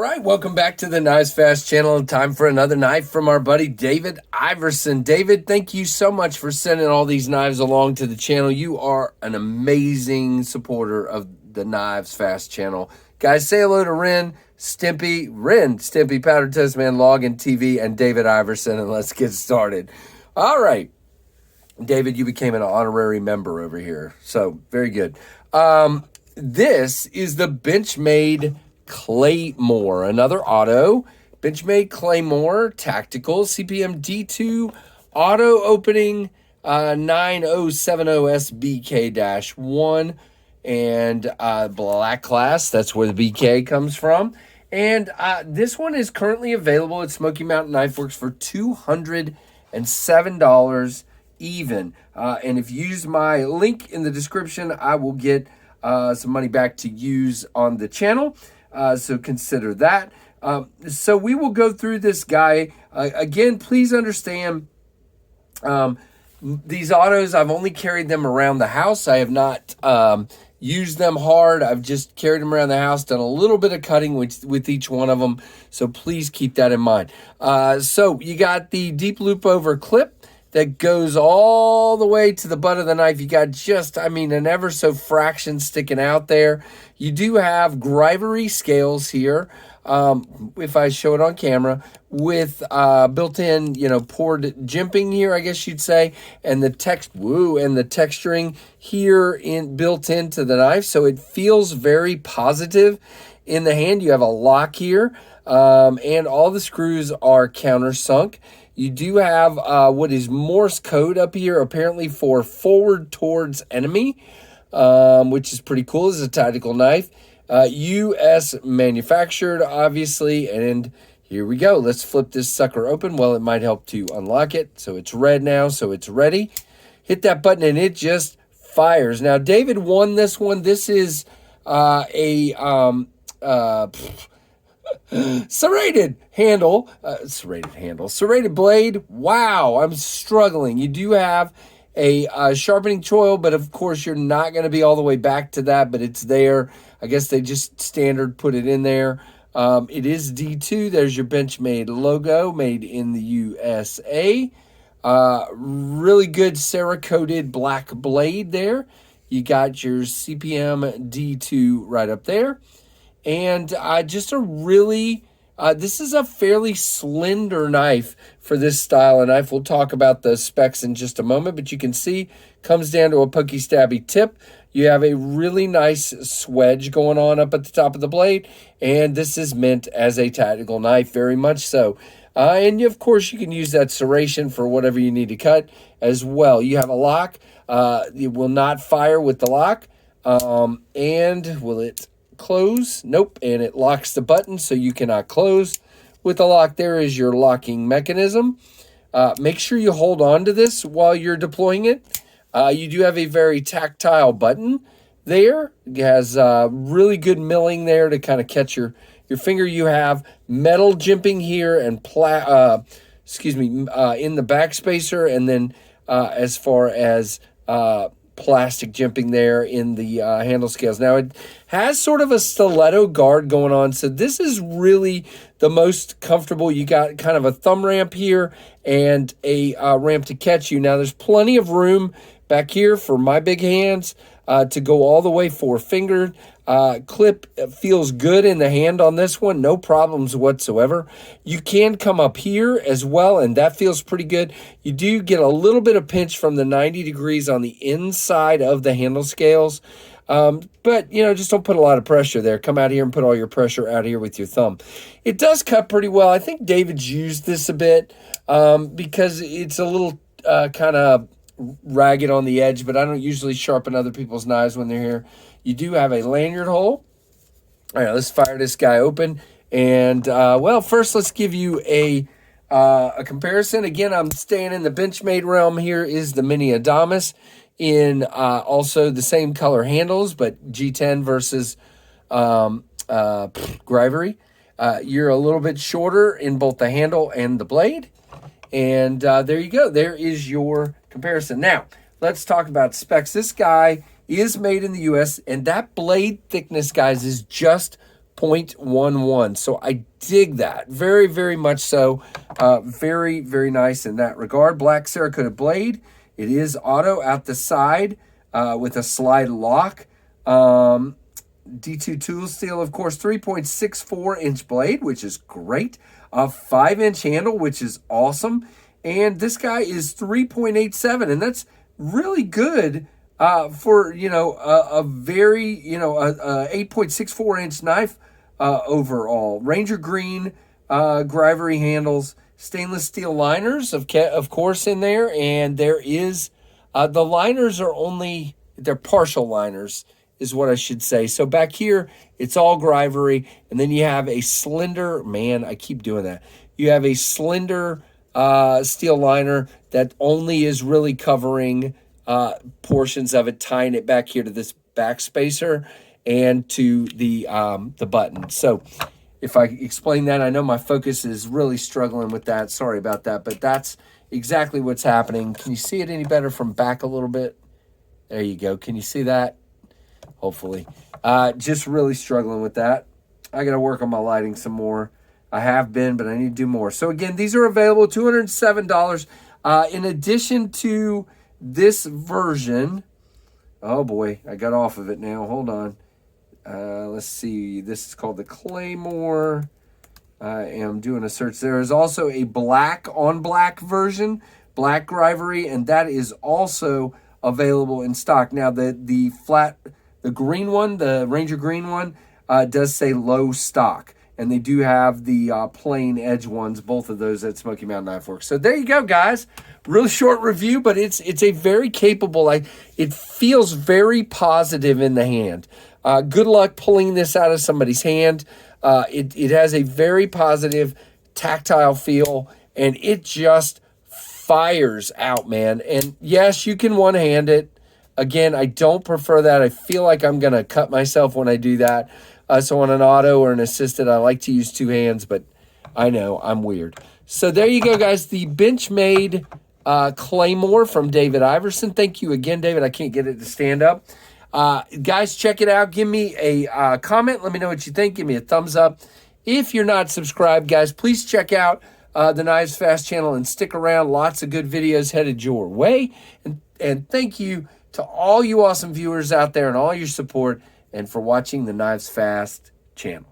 right, welcome back to the KnivesFAST channel. Time for another knife from our buddy David Iverson. David, thank you so much for sending all these knives along to the channel. You are an amazing supporter of the KnivesFAST channel. Guys, say hello to Ren, Stimpy, Powder Toast Man, Login TV, and David Iverson, and let's get started. All right, David, you became an honorary member over here, so very good. This is the Benchmade Claymore, another auto. Benchmade Claymore Tactical CPM D2 auto opening 9070SBK-1 and black class. That's where the BK comes from. And this one is currently available at Smoky Mountain Knife Works for $207 even. And if you use my link in the description, I will get some money back to use on the channel. So consider that. So we will go through this guy. Again, please understand, these autos, I've only carried them around the house. I have not used them hard. I've just carried them around the house, done a little bit of cutting with each one of them. So please keep that in mind. So you got the deep loop over clip that goes all the way to the butt of the knife. You got just, I mean, an ever so fraction sticking out there. You do have Grivery scales here, if I show it on camera, with built-in, poured jimping here, I guess you'd say, and the texturing here built into the knife, so it feels very positive in the hand. You have a lock here, and all the screws are countersunk. You do have what is Morse code up here, apparently for forward towards enemy, which is pretty cool. This is a tactical knife. U.S. manufactured, obviously, and here we go. Let's flip this sucker open. Well, it might help to unlock it. So it's red now, so it's ready. Hit that button, and it just fires. Now, David won this one. This is serrated blade. Wow, I'm struggling. You do have a sharpening choil, but of course you're not going to be all the way back to that, but it's there. I guess they just standard put it in there. It is D2. There's your Benchmade logo, made in the USA. Really good Cerakoted black blade there. You got your CPM D2 right up there. And just a really, this is a fairly slender knife for this style of knife. We'll talk about the specs in just a moment, but you can see comes down to a pokey stabby tip. You have a really nice swedge going on up at the top of the blade, and this is meant as a tactical knife, very much so. And of course, you can use that serration for whatever you need to cut as well. You have a lock. It will not fire with the lock. And will it close? Nope. And it locks the button, so you cannot close with the lock. There is your locking mechanism. Make sure you hold on to this while you're deploying it. You do have a very tactile button there. It has really good milling there to kind of catch your finger. You have metal jimping here and in the backspacer, and then as far as plastic jimping there in the handle scales. Now, it has sort of a stiletto guard going on, so this is really the most comfortable. You got kind of a thumb ramp here and a ramp to catch you. Now, there's plenty of room back here for my big hands to go all the way 4-fingered. Clip feels good in the hand on this one, no problems whatsoever. You can come up here as well, and that feels pretty good. You do get a little bit of pinch from the 90 degrees on the inside of the handle scales, but just don't put a lot of pressure there. Come out here and put all your pressure out here with your thumb. It does cut pretty well. I think David's used this a bit because it's a little kind of ragged on the edge, but I don't usually sharpen other people's knives when they're here. You do have a lanyard hole. All right, let's fire this guy open. And, well, first let's give you a comparison. Again, I'm staying in the Benchmade realm. Here is the Mini Adamas in also the same color handles, but G10 versus Grivery. You're a little bit shorter in both the handle and the blade. And there you go. There is your comparison. Now, let's talk about specs. This guy is made in the U.S., and that blade thickness, guys, is just 0.11. So I dig that. Very, very much so. Very, very nice in that regard. Black Cerakote blade. It is auto out the side with a slide lock. D2 tool steel, of course, 3.64-inch blade, which is great. A 5-inch handle, which is awesome. And this guy is 3.87, and that's really good for, a very, a 8.64-inch knife overall. Ranger green Grivery handles, stainless steel liners, of course, in there. And there is, the liners are only, they're partial liners, is what I should say. So back here, it's all Grivery, and then you have a slender, man, I keep doing that. You have a slender steel liner that only is really covering portions of it, tying it back here to this back spacer and to the button. So if I explain that, I know my focus is really struggling with that. Sorry about that, but that's exactly what's happening. Can you see it any better from back a little bit? There you go. Can you see that? Hopefully. Just really struggling with that. I got to work on my lighting some more. I have been, but I need to do more. So again, these are available, $207. In addition to this version, oh boy, I got off of it now. Hold on. Let's see. This is called the Claymore. I am doing a search. There is also a black on black version, black Grivery, and that is also available in stock. Now the green one, the Ranger green one, does say low stock. And they do have the plain edge ones, both of those at Smoky Mountain Knife Works. So there you go, guys. Really short review, but it's a very capable. It feels very positive in the hand. Good luck pulling this out of somebody's hand. It has a very positive tactile feel, and it just fires out, man. And yes, you can one-hand it. Again, I don't prefer that. I feel like I'm going to cut myself when I do that. So on an auto or an assisted, I like to use two hands, but I know I'm weird. So there you go, guys. The Benchmade Claymore from David Iverson. Thank you again, David. I can't get it to stand up. Guys, check it out. Give me a comment. Let me know what you think. Give me a thumbs up. If you're not subscribed, guys, please check out the KnivesFAST channel and stick around. Lots of good videos headed your way. And thank you to all you awesome viewers out there and all your support, and for watching the KnivesFAST channel.